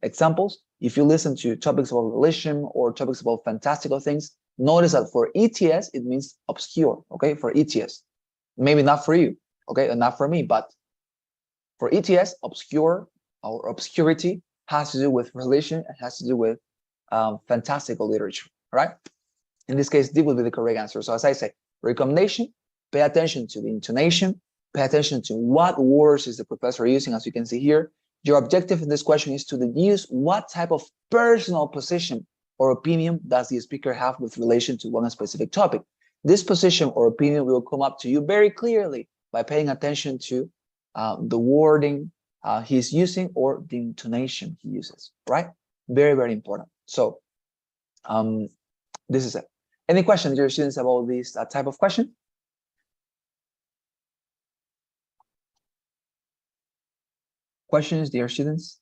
examples. If you listen to topics about religion or topics about fantastical things, notice that for ETS, it means obscure, okay, for ETS. Maybe not for you, okay, and not for me, but for ETS, obscure or obscurity has to do with religion, it has to do with fantastical literature, all right? In this case, this would be the correct answer. So as I say, recommendation, pay attention to the intonation, pay attention to what words is the professor using, as you can see here. Your objective in this question is to deduce what type of personal position or opinion does the speaker have with relation to one specific topic. This position or opinion will come up to you very clearly by paying attention to the wording he's using or the intonation he uses, right? Very, very important. So this is it. Any questions, dear students, about this type of question? Questions, dear students?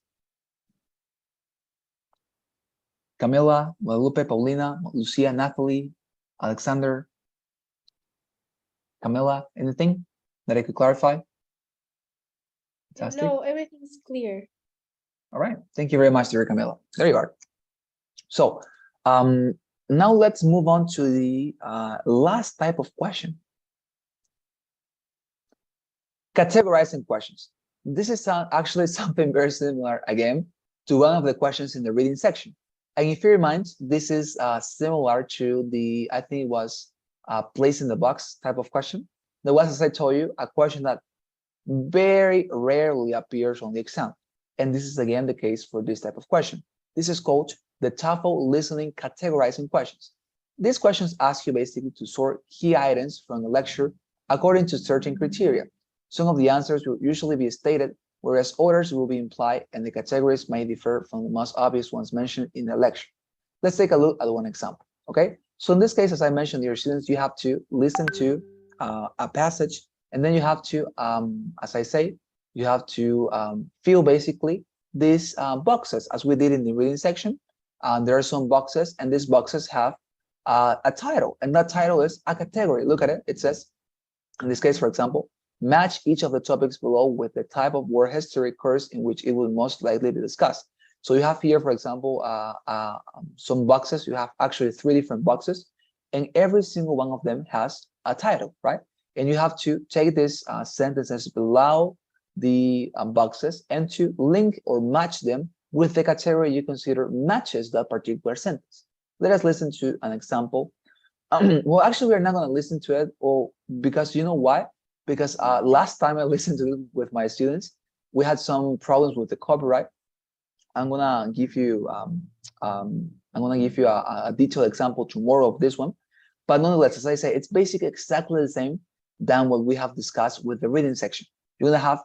Camila, Guadalupe, Paulina, Lucia, Nathalie, Alexander, Camila, anything that I could clarify? Fantastic. No, everything's clear. All right. Thank you very much, dear Camila. There you are. So now let's move on to the last type of question. Categorizing questions. This is actually something very similar, again, to one of the questions in the reading section. And if you remind, this is similar to the, I think it was place in the box type of question. There was, as I told you, a question that very rarely appears on the exam. And this is again the case for this type of question. This is called the TOEFL listening categorizing questions. These questions ask you basically to sort key items from the lecture according to certain criteria. Some of the answers will usually be stated, whereas others will be implied, and the categories may differ from the most obvious ones mentioned in the lecture. Let's take a look at one example, okay? So in this case, as I mentioned, dear students, you have to listen to a passage, and then you have to, as I say, you have to fill basically these boxes, as we did in the reading section. There are some boxes, and these boxes have a title, and that title is a category. Look at it. It says, in this case, for example, match each of the topics below with the type of work history course in which it will most likely be discussed. So you have here, for example, some boxes. You have actually 3 different boxes, and every single one of them has a title, right? And you have to take these sentences below the boxes and to link or match them with the category you consider matches that particular sentence. Let us listen to an example. Well, actually, we're not going to listen to it, or because you know why? Because last time I listened to it with my students, we had some problems with the copyright. I'm gonna give you a detailed example tomorrow of this one. But nonetheless, as I say, it's basically exactly the same than what we have discussed with the reading section. You're gonna have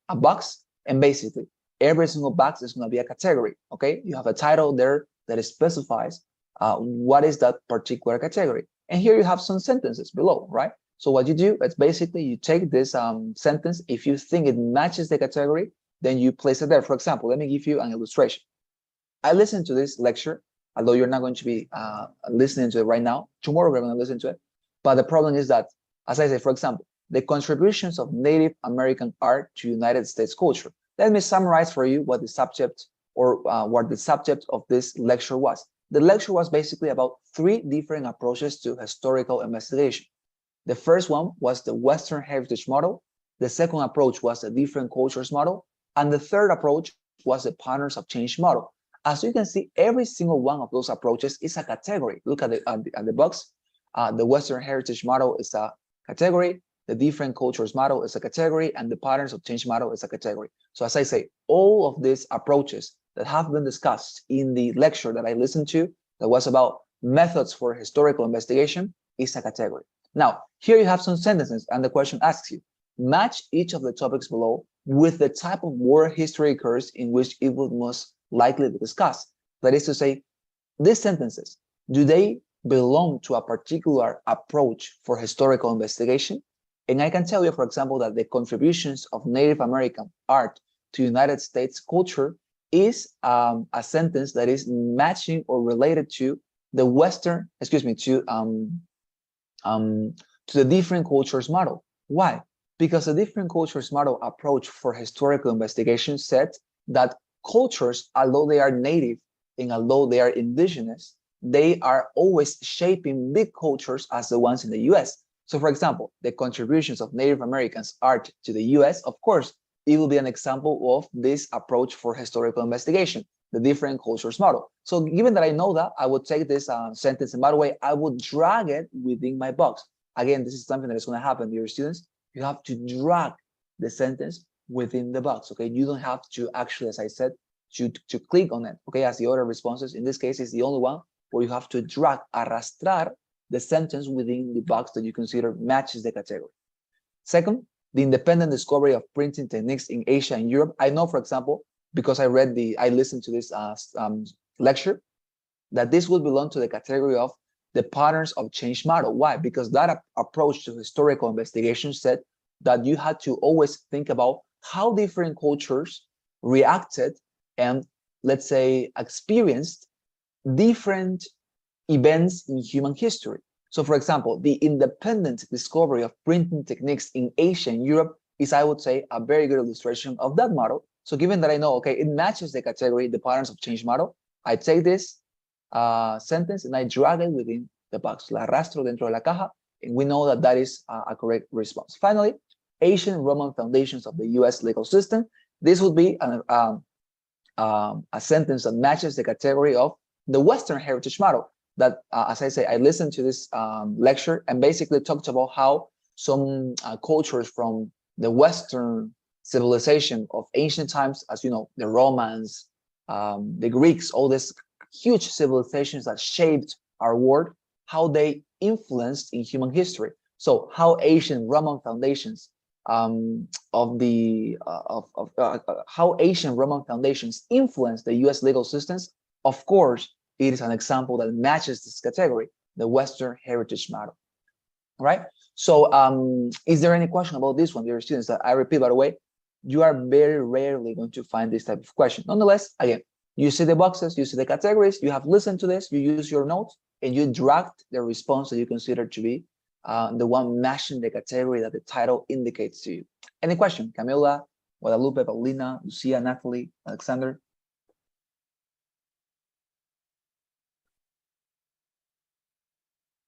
a box, and basically every single box is gonna be a category. Okay, you have a title there that specifies what is that particular category, and here you have some sentences below, right? So what you do, it's basically you take this sentence. If you think it matches the category, then you place it there. For example, let me give you an illustration. I listened to this lecture, although you're not going to be listening to it right now. Tomorrow we're going to listen to it. But the problem is that, as I say, for example, the contributions of Native American art to United States culture. Let me summarize for you what the subject of this lecture was. The lecture was basically about 3 different approaches to historical investigation. The first one was the Western heritage model. The second approach was the different cultures model. And the third approach was the patterns of change model. As you can see, every single one of those approaches is a category. Look at the box. The Western heritage model is a category. The different cultures model is a category. And the patterns of change model is a category. So as I say, all of these approaches that have been discussed in the lecture that I listened to, that was about methods for historical investigation, is a category. Now, here you have some sentences, and the question asks you, match each of the topics below with the type of word history occurs in which it would most likely be discussed. That is to say, these sentences, do they belong to a particular approach for historical investigation? And I can tell you, for example, that the contributions of Native American art to United States culture is a sentence that is matching or related to the Western, to the different cultures model. Why? Because the different cultures model approach for historical investigation said that cultures, although they are native and although they are indigenous, they are always shaping big cultures as the ones in the US. So for example, the contributions of Native Americans art to the US, of course, it will be an example of this approach for historical investigation, the different cultures model. So given that I know that, I would take this sentence, and by the way, I would drag it within my box. Again, this is something that is going to happen, dear students. You have to drag the sentence within the box, okay? You don't have to actually, as I said, to click on it, okay? As the other responses, in this case, is the only one where you have to drag, arrastrar, the sentence within the box that you consider matches the category. Second, the independent discovery of printing techniques in Asia and Europe. I know, for example, because I listened to this lecture, that this would belong to the category of the patterns of change model. Why? Because that approach to historical investigation said that you had to always think about how different cultures reacted and, let's say, experienced different events in human history. So, for example, the independent discovery of printing techniques in Asia and Europe is, I would say, a very good illustration of that model. So given that I know, okay, it matches the category, the patterns of change model, I take this sentence and I drag it within the box. La arrastro dentro de la caja, and we know that that is a correct response. Finally, ancient Roman foundations of the US legal system. This would be a sentence that matches the category of the Western heritage model. That, as I say, I listened to this lecture and basically talked about how some cultures from the Western civilization of ancient times, as you know, the Romans, the Greeks, all these huge civilizations that shaped our world, how they influenced in human history. So how ancient Roman foundations how ancient Roman foundations influenced the U.S. legal systems. Of course, it is an example that matches this category, the Western heritage model. Right? So is there any question about this one, dear students? That I repeat, by the way, you are very rarely going to find this type of question. Nonetheless, again, you see the boxes, you see the categories, you have listened to this, you use your notes, and you dragged the response that you consider to be the one matching the category that the title indicates to you. Any question? Camila, Guadalupe, Paulina, Lucia, Natalie, Alexander?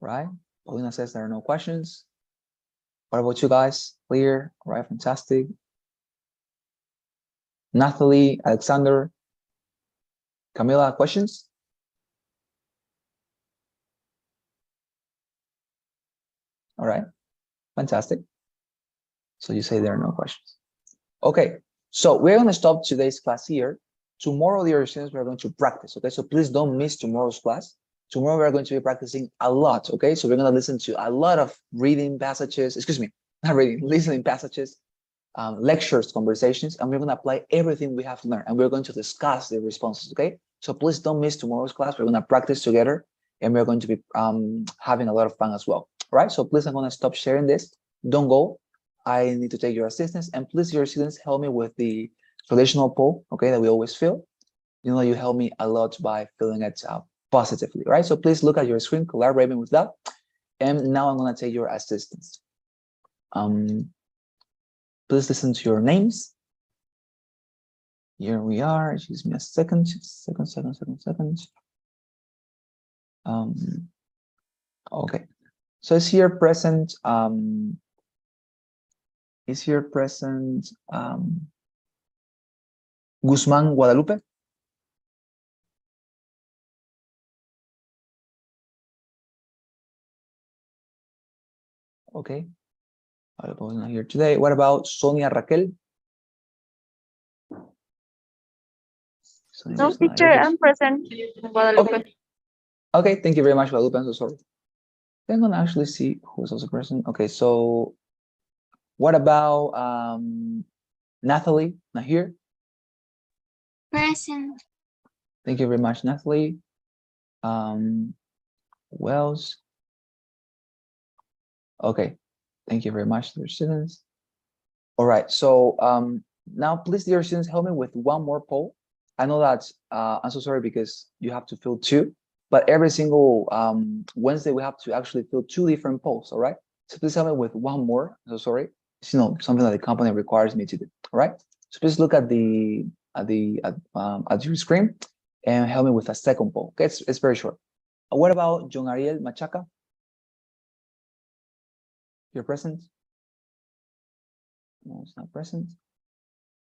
Right? Paulina says there are no questions. What about you guys? Clear? All right, fantastic. Nathalie, Alexander, Camila, questions? All right, fantastic. So you say there are no questions. Okay, so we're going to stop today's class here. Tomorrow, dear students, we're going to practice, okay? So please don't miss tomorrow's class. Tomorrow, we're going to be practicing a lot, okay? So we're going to listen to a lot of reading passages, excuse me, not reading, listening passages, lectures, conversations, and we're going to apply everything we have learned, and we're going to discuss the responses, okay? So please don't miss tomorrow's class. We're going to practice together, and we're going to be having a lot of fun as well, all right? So please, I'm going to stop sharing this. Don't go. I need to take your assistance, and please, your students, help me with the traditional poll, okay, that we always fill. You know, you help me a lot by filling it positively, right? So please look at your screen, collaborating with that. And now I'm going to take your assistance. Please listen to your names. Here we are. Excuse me a second. Okay. So is here present. Is here present Guzman Guadalupe? Okay. Guadalupe is not here today. What about Sonia Raquel? Sonia No, is not teacher, here. I'm present. Guadalupe. Okay, thank you very much, Guadalupe. I'm so sorry. I'm gonna actually see who's also present. Okay, so what about Nathalie? Not here. Present. Thank you very much, Nathalie. Who else? Okay, thank you very much, dear students. All right, so now please, dear students, help me with one more poll. I know that I'm so sorry because you have to fill two, but every single Wednesday we have to actually fill two different polls. All right, so please help me with one more. I'm so sorry, it's, you know, something that the company requires me to do. All right, so please look at your screen and help me with a second poll. Okay, it's very short. What about John Ariel Machaca? You're present? No, it's not present.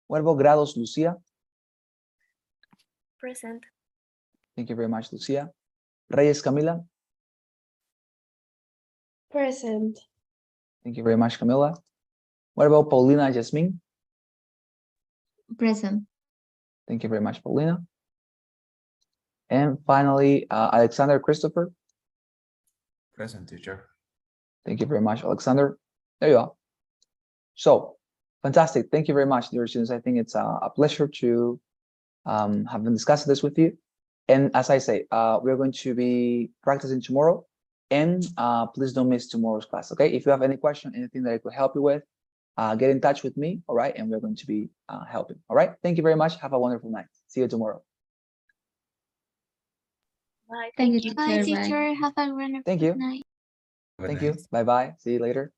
What about Grados Lucia? Present. Thank you very much, Lucia. Reyes Camila? Present. Thank you very much, Camila. What about Paulina Jasmine? Present. Thank you very much, Paulina. And finally, Alexander Christopher? Present, teacher. Thank you very much, Alexander. There you are. So, fantastic. Thank you very much, dear students. I think it's a pleasure to have been discussing this with you. And as I say, we're going to be practicing tomorrow. And please don't miss tomorrow's class, okay? If you have any question, anything that I could help you with, get in touch with me, all right? And we're going to be helping, all right? Thank you very much. Have a wonderful night. See you tomorrow. Bye. Thank you, teacher. Bye, teacher. Have a wonderful Thank you. night. Thank you. Bye-bye. See you later.